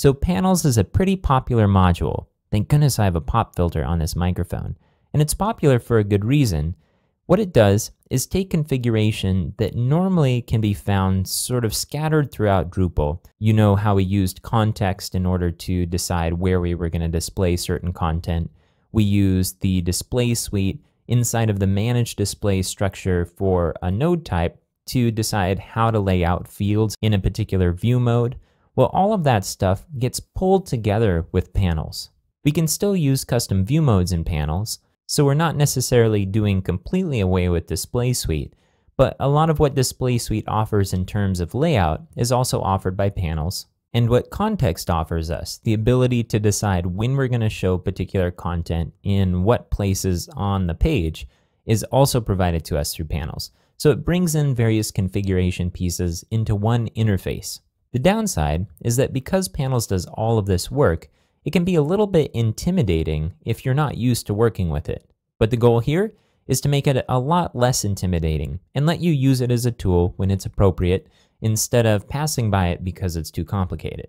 So panels is a pretty popular module. Thank goodness I have a pop filter on this microphone. And it's popular for a good reason. What it does is take configuration that normally can be found sort of scattered throughout Drupal. You know how we used context in order to decide where we were going to display certain content. We used the display suite inside of the manage display structure for a node type to decide how to lay out fields in a particular view mode. Well, all of that stuff gets pulled together with panels. We can still use custom view modes in panels, so we're not necessarily doing completely away with display suite, but a lot of what display suite offers in terms of layout is also offered by panels. And what context offers us, the ability to decide when we're going to show particular content in what places on the page, is also provided to us through panels. So it brings in various configuration pieces into one interface. The downside is that because panels does all of this work, it can be a little bit intimidating if you're not used to working with it. But the goal here is to make it a lot less intimidating and let you use it as a tool when it's appropriate instead of passing by it because it's too complicated.